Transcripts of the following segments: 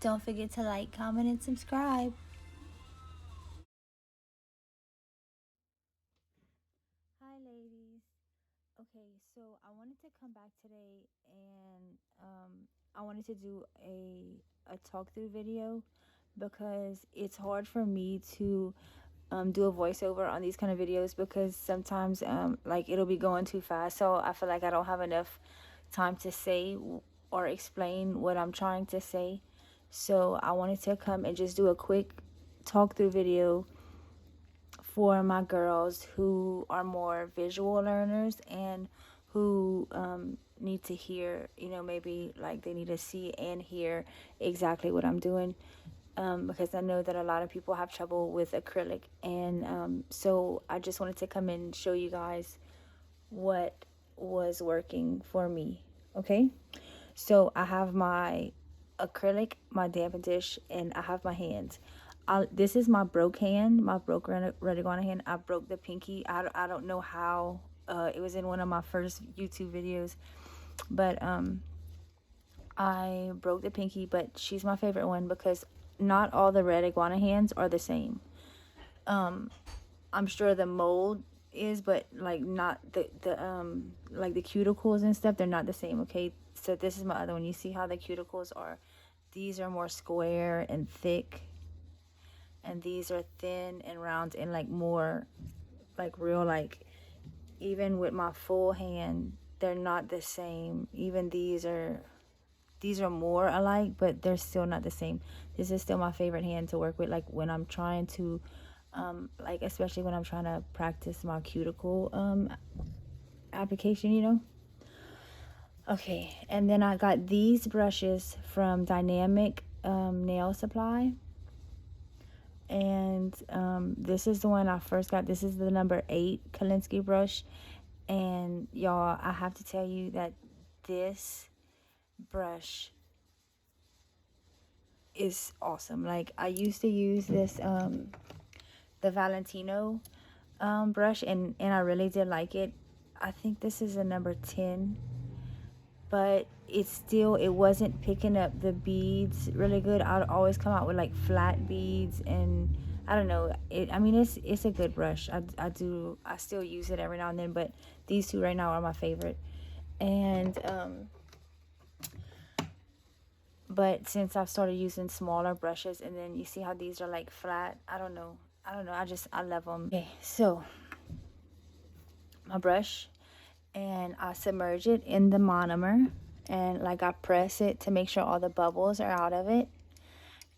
Don't forget to like, comment, and subscribe. Hi, ladies. Okay, so I wanted to come back today and I wanted to do a talk through video because it's hard for me to do a voiceover on these kind of videos because sometimes like it'll be going too fast, so I feel like I don't have enough time to say or explain what I'm trying to say. So I wanted to come and just do a quick talk through video for my girls who are more visual learners and who need to hear, maybe like they need to see and hear exactly what I'm doing. Because I know that a lot of people have trouble with acrylic. And so I just wanted to come and show you guys what was working for me. Okay? So I have my acrylic, my damping dish, and I have my hands. This is my broke hand, my broke Redigana hand. I broke the pinky. I don't know how. It was in one of my first YouTube videos, but I broke the pinky. But she's my favorite one because not all the red iguana hands are the same. I'm sure the mold is, but like not the like the cuticles and stuff. They're not the same. Okay, so this is my other one. You see how the cuticles are? These are more square and thick, and these are thin and round and like more like real, like even with my full hand they're not the same. Even these are more alike, but they're still not the same. This is still my favorite hand to work with, like when I'm trying to like especially when I'm trying to practice my cuticle application. Okay, and then I got these brushes from Dynamic Nail Supply. And this is the one I first got. This is the number 8 Kolinsky brush. And y'all, I have to tell you that this brush is awesome. Like I used to use this the Valentino brush, and I really did like it. I think this is a number 10, but it wasn't picking up the beads really good. I'd always come out with like flat beads, and I don't know. I mean, it's a good brush. I still use it every now and then, but these two right now are my favorite. And but since I've started using smaller brushes, and then you see how these are like flat, I don't know. I love them. Okay, so my brush, and I submerge it in the monomer, and like I press it to make sure all the bubbles are out of it.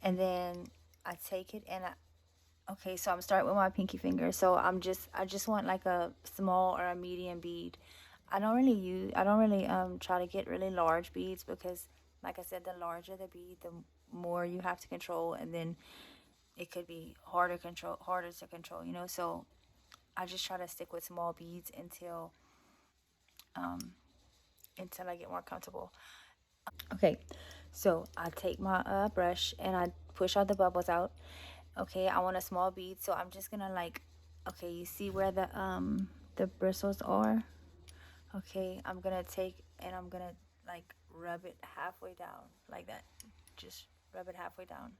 And then I take it and okay, so I'm starting with my pinky finger. So I just want like a small or a medium bead. I don't really try to get really large beads because like I said, the larger the bead, the more you have to control, and then it could be harder to control. So I just try to stick with small beads until I get more comfortable. Okay, so I take my brush and I push all the bubbles out. Okay, I want a small bead, so I'm just gonna like, okay, you see where the bristles are? Okay, I'm gonna take and I'm gonna like rub it halfway down like that. Just rub it halfway down.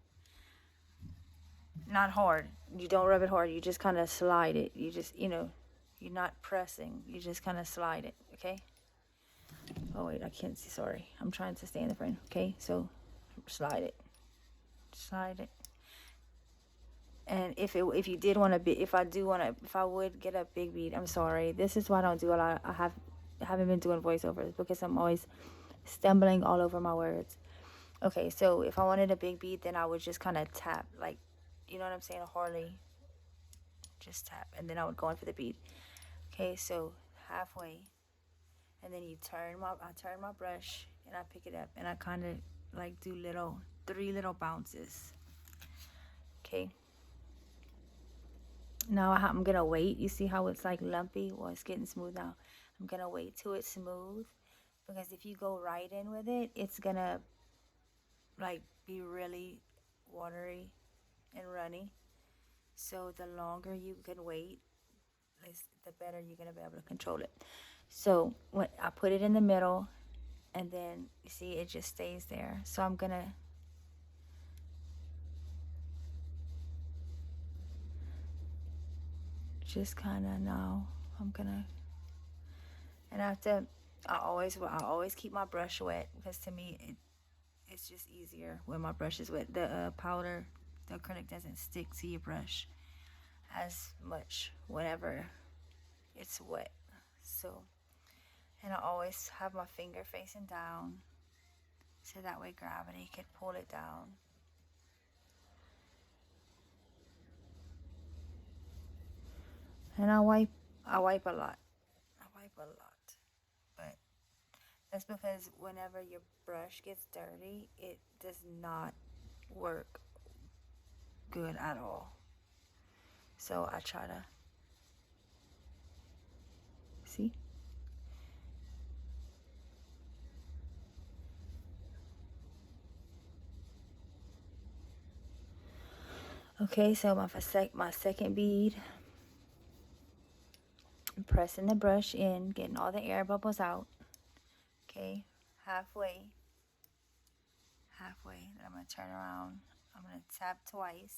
Not hard. You don't rub it hard. You just kind of slide it. You're not pressing. You just kind of slide it. Okay. Oh wait, I can't see. Sorry, I'm trying to stay in the frame. Okay, so slide it, slide it. And if you did want to be, if I would get a big bead, I'm sorry. This is why I don't do a lot. I haven't been doing voiceovers because I'm always stumbling all over my words. Okay, so if I wanted a big bead, then I would just kind of tap, like, you know what I'm saying, hardly just tap, and then I would go in for the bead. Okay, so halfway, and then I turn my brush and I pick it up and I kind of like do 3 little bounces. Okay. Now I'm gonna wait. You see how it's like lumpy? Well, it's getting smooth now. I'm gonna wait till it's smooth, because if you go right in with it, it's gonna like be really watery and runny. So the longer you can wait, the better you're gonna be able to control it. So when I put it in the middle, and then you see it just stays there. So I'm gonna just kind of now I'm gonna, and after I always keep my brush wet, because to me it's just easier when my brush is wet. The powder, the acrylic doesn't stick to your brush as much whenever it's wet. So, and I always have my finger facing down, so that way gravity could pull it down. And I wipe a lot. I wipe a lot. But that's because whenever your brush gets dirty, it does not work good at all. So I try to see. Okay, so my second bead, I'm pressing the brush in, getting all the air bubbles out. Okay, halfway. Then I'm gonna turn around. I'm gonna tap twice.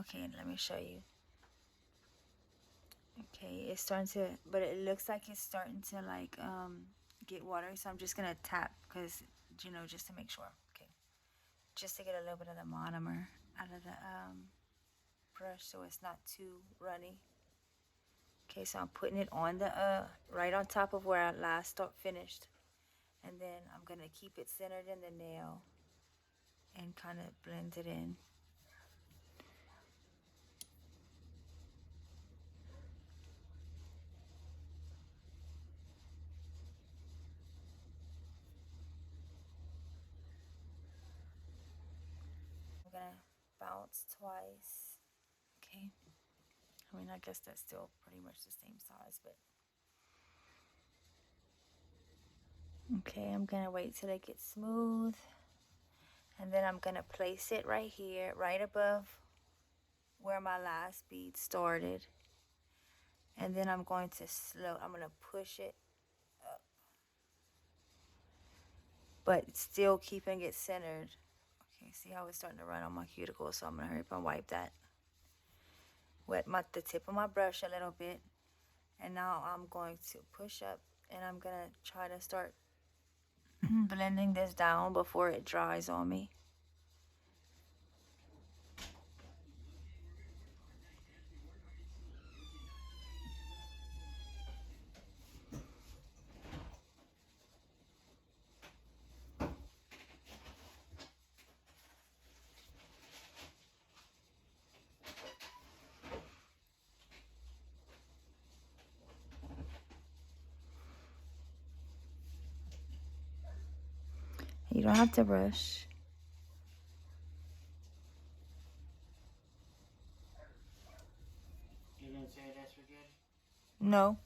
Okay, let me show you. Okay, it's starting to, but it looks like it's starting to like get water, so I'm just gonna tap, because just to make sure. Okay, just to get a little bit of the monomer out of the brush, so it's not too runny. Okay, so I'm putting it on the right on top of where I last finished, and then I'm gonna keep it centered in the nail and kind of blend it in. I'm gonna bounce twice. Okay, I mean, I guess that's still pretty much the same size, but okay, I'm gonna wait till it gets smooth, and then I'm gonna place it right here, right above where my last bead started, and then I'm gonna push it up, but still keeping it centered. Okay, see how it's starting to run on my cuticle, so I'm gonna hurry up and wipe that. Wet the tip of my brush a little bit, and now I'm going to push up, and I'm gonna try to start blending this down before it dries on me. You don't have to rush. You didn't say that's for good? No.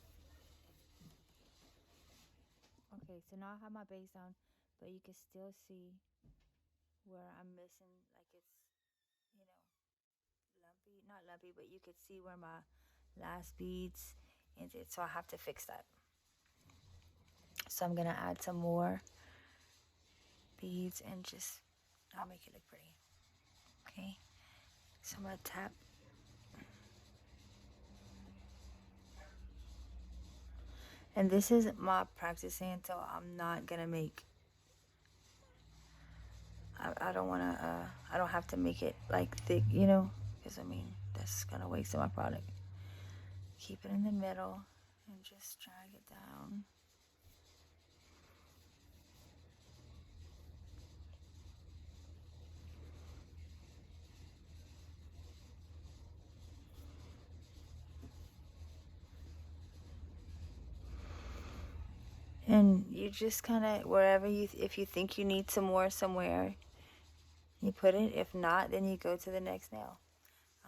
Okay, so now I have my base down, but you can still see where I'm missing, like it's, lumpy, not lumpy, but you could see where my last beads ended, so I have to fix that. So I'm gonna add some more beads and just, I'll make it look pretty. Okay, so I'm gonna tap. And this is my practicing, so I'm not gonna make, I don't wanna, I don't have to make it like thick, because I mean, that's gonna waste my product. Keep it in the middle and just drag it down. And you just kind of, wherever if you think you need some more somewhere, you put it. If not, then you go to the next nail.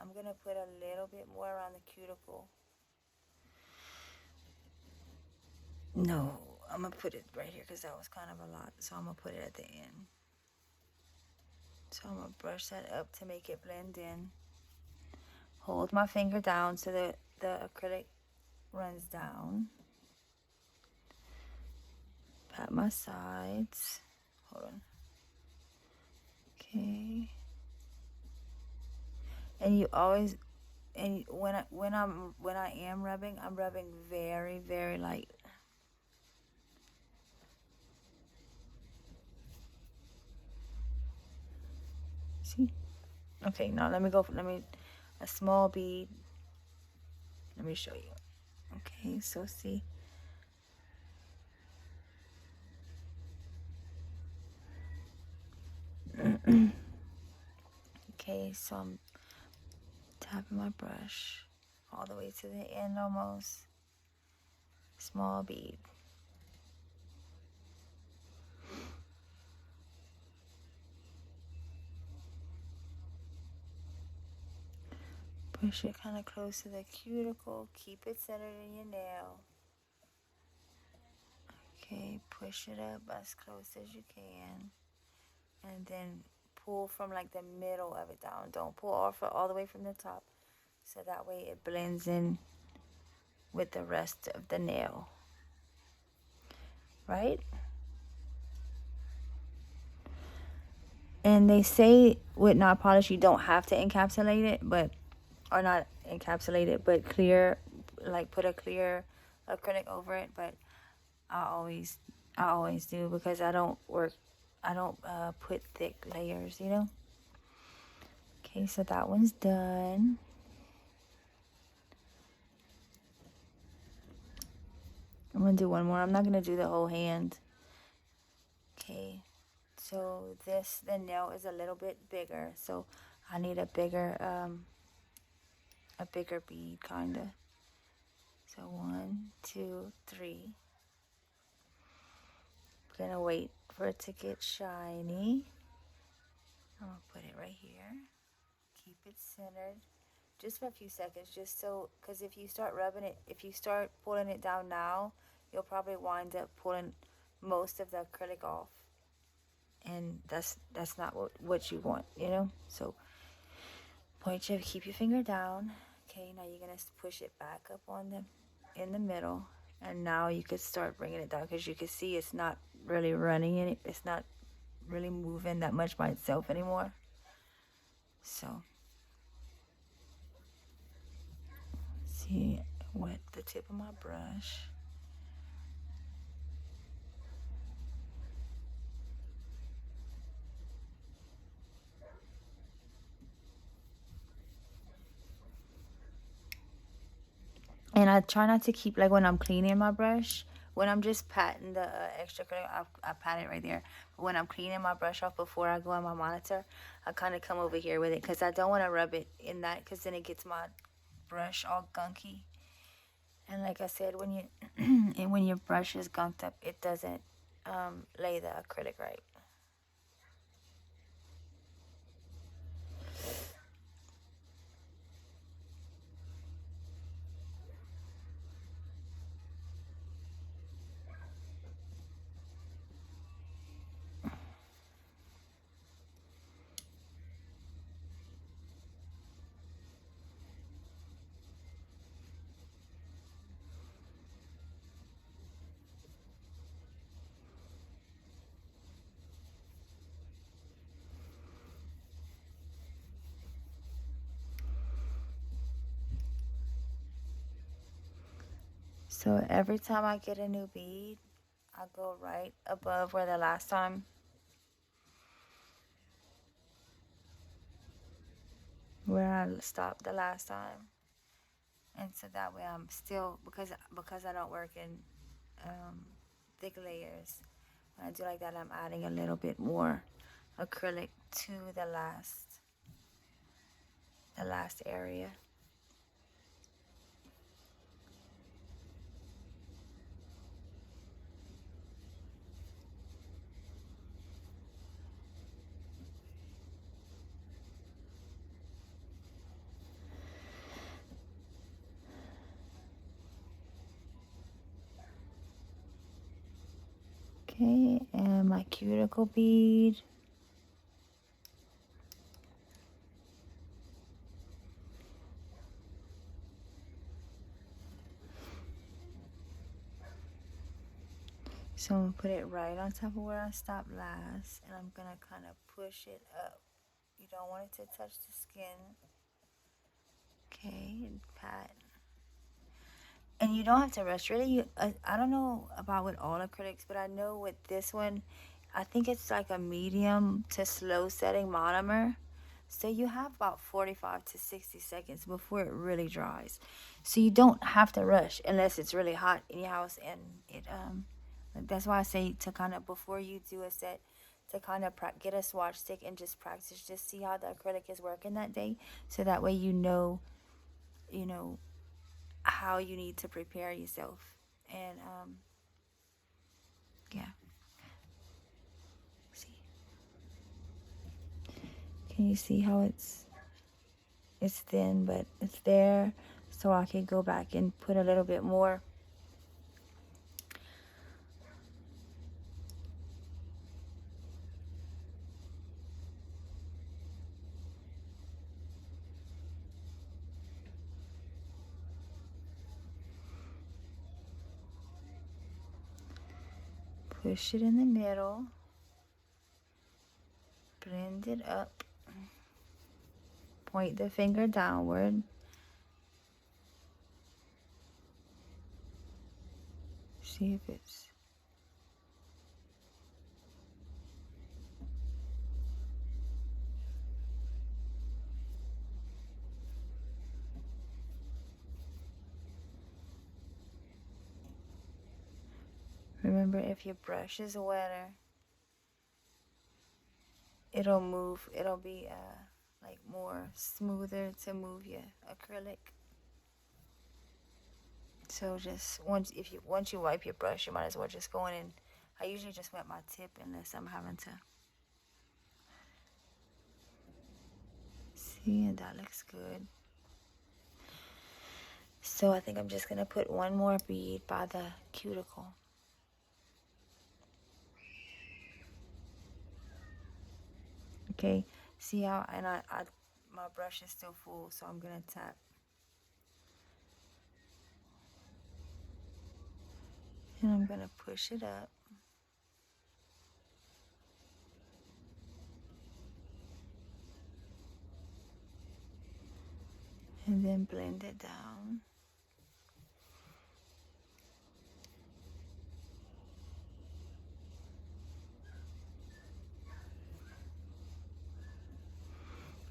I'm going to put a little bit more around the cuticle. No, I'm going to put it right here because that was kind of a lot. So I'm going to put it at the end. So I'm going to brush that up to make it blend in. Hold my finger down so that the acrylic runs down. Pat my sides. Hold on. Okay. And you always, And when I am rubbing, I'm rubbing very, very light. See? Okay, now a small bead. Let me show you. Okay, so see. Okay, so I'm tapping my brush all the way to the end almost. Small bead. Push it kind of close to the cuticle. Keep it centered in your nail. Okay, push it up as close as you can. And then pull from like the middle of it down. Don't pull off all the way from the top. So that way it blends in with the rest of the nail. Right? And they say with nail polish you don't have to encapsulate it, or not encapsulate it, but clear, like put a clear acrylic over it. But I always do, because I don't put thick layers, you know. Okay, so that one's done. I'm gonna do one more. I'm not gonna do the whole hand. Okay, so the nail is a little bit bigger, so I need a bigger bead, kinda. So 1, 2, 3. I'm gonna wait for it to get shiny. I'm gonna put it right here. Keep it centered just for a few seconds, just so, because if you start pulling it down now, you'll probably wind up pulling most of the acrylic off, and that's not what you want, you know. So keep your finger down. Okay, now you're gonna push it back up in the middle, and now you could start bringing it down, because you can see it's not really running in it. It's not really moving that much by itself anymore. So see, wet the tip of my brush. And I try not to keep, like, when I'm cleaning my brush, when I'm just patting the extra acrylic, I pat it right there. But when I'm cleaning my brush off before I go on my monitor, I kind of come over here with it, because I don't want to rub it in that, because then it gets my brush all gunky. And like I said, when you and when your brush is gunked up, it doesn't lay the acrylic right. So every time I get a new bead, I go right above where I stopped the last time. And so that way I'm still, because I don't work in thick layers. When I do like that, I'm adding a little bit more acrylic to the last area. Okay, and my cuticle bead. So I'm going to put it right on top of where I stopped last, and I'm going to kind of push it up. You don't want it to touch the skin. Okay, and pat. And you don't have to rush. Really, I don't know about with all acrylics, but I know with this one, I think it's like a medium to slow setting monomer. So you have about 45 to 60 seconds before it really dries. So you don't have to rush unless it's really hot in your house. And that's why I say to kind of, before you do a set, to kind of get a swatch stick and just practice, just see how the acrylic is working that day. So that way you know, how you need to prepare yourself. And yeah. See, can you see how it's thin, but it's there, so I can go back and put a little bit more. Push it in the middle, blend it up, point the finger downward. See if it's remember, if your brush is wetter, it'll move, it'll be like more smoother to move your acrylic. So just once you wipe your brush, you might as well just go in, and I usually just wet my tip unless I'm having to. See, and that looks good. So I think I'm just gonna put one more bead by the cuticle. Okay, see how, and I my brush is still full, so I'm gonna tap. And I'm gonna push it up. And then blend it down.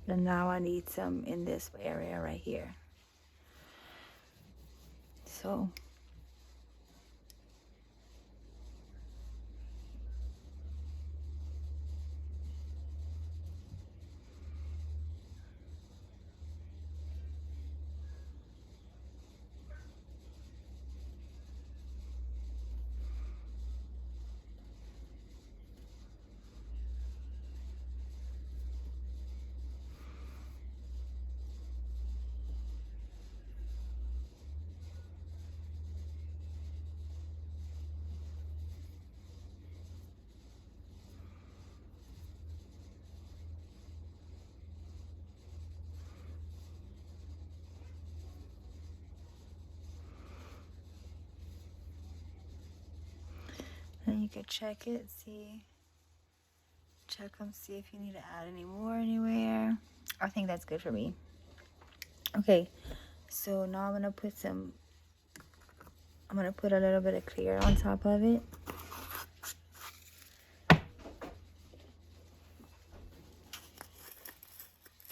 And now I need some in this area right here. So then you can check it, check them, see if you need to add any more anywhere. I think that's good for me. Okay, so now I'm gonna put a little bit of clear on top of it.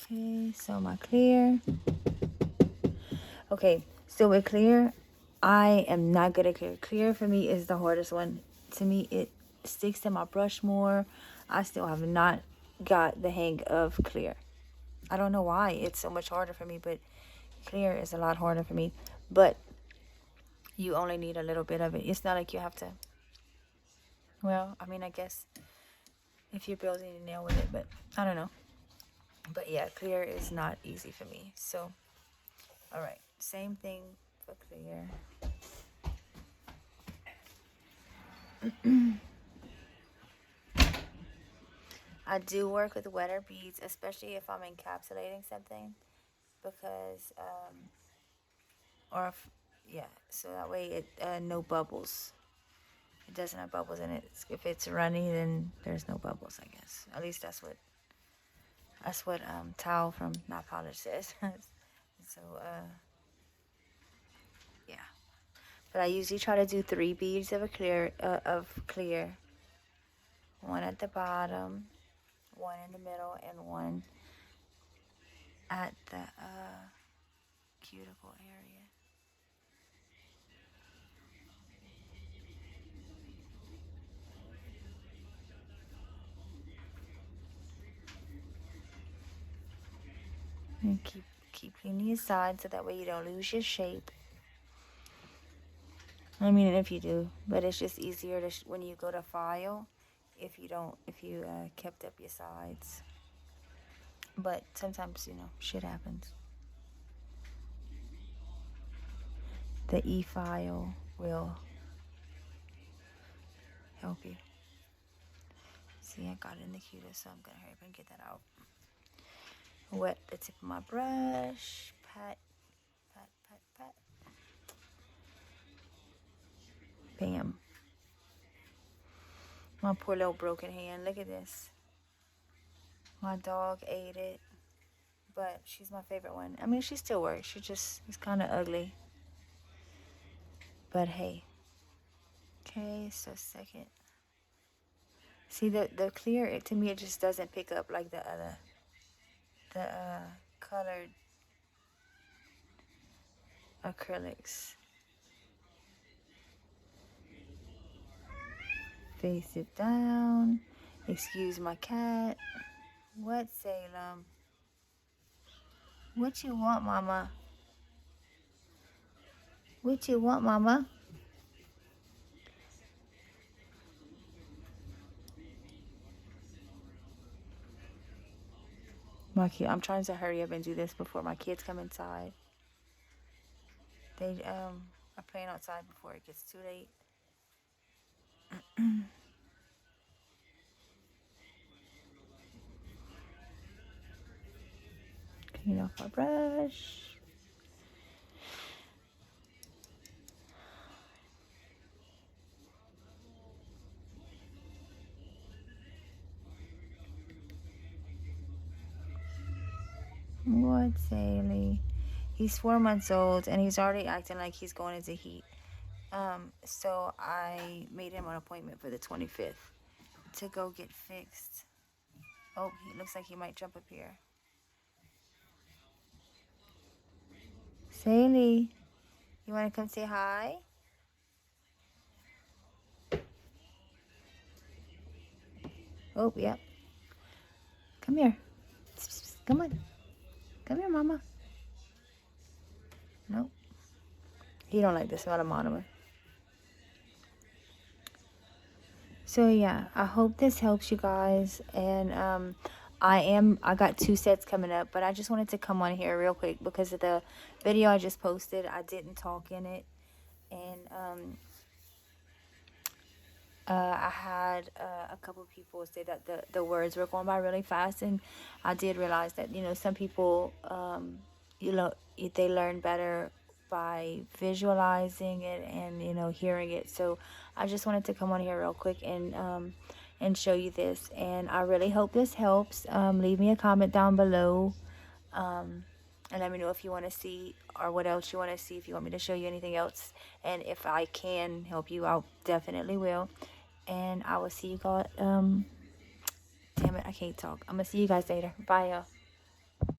Okay, so my clear. Okay, so with clear, I am not good at clear. Clear for me is the hardest one. To me, it sticks to my brush more. I still have not got the hang of clear. I don't know why it's so much harder for me, but clear is a lot harder for me. But you only need a little bit of it. It's not like you have to, well, I mean, I guess if you're building a nail with it, but I don't know. But yeah, clear is not easy for me. So, all right, same thing for clear. I do work with wetter beads, especially if I'm encapsulating something, because yeah, so that way it no bubbles. It doesn't have bubbles in it. If it's runny, then there's no bubbles, I guess. At least that's what Tao from Notpolish says. So yeah, but I usually try to do 3 beads of clear, one at the bottom, one in the middle, and one at the cuticle area. And keep cleaning your sides so that way you don't lose your shape. I mean, if you do, but it's just easier to when you go to file if you kept up your sides. But sometimes, shit happens. The e-file will help you. See, I got it in the cutest, so I'm gonna hurry up and get that out. Wet the tip of my brush, pat, pat, pat, pat. Bam. My poor little broken hand. Look at this. My dog ate it, but she's my favorite one. I mean, she still works. She just is kind of ugly. But hey. Okay, so second. See, the clear, to me, it just doesn't pick up like the colored acrylics. Face it down. Excuse my cat. What, Salem? What you want, Mama? What you want, Mama? I'm trying to hurry up and do this before my kids come inside. They are playing outside before it gets too late. Clean off my brush. What, Saley? He's 4 months old and he's already acting like he's going into heat. So I made him an appointment for the 25th to go get fixed. Oh, he looks like he might jump up here. Saley, you want to come say hi? Oh, yep. Come here. Come on. Come here, Mama. Nope. He don't like the smell of monomer. So yeah, I hope this helps you guys. And I got 2 sets coming up, but I just wanted to come on here real quick because of the video I just posted. I didn't talk in it, and I had a couple people say that the words were going by really fast, and I did realize that some people they learn better by visualizing it and hearing it. So I just wanted to come on here real quick and show you this, and I really hope this helps. Leave me a comment down below, and let me know if you want to see or what else you want to see, if you want me to show you anything else, and if I can help you out, definitely will. And I will see you guys, damn it, I can't talk. I'm gonna see you guys later. Bye, y'all.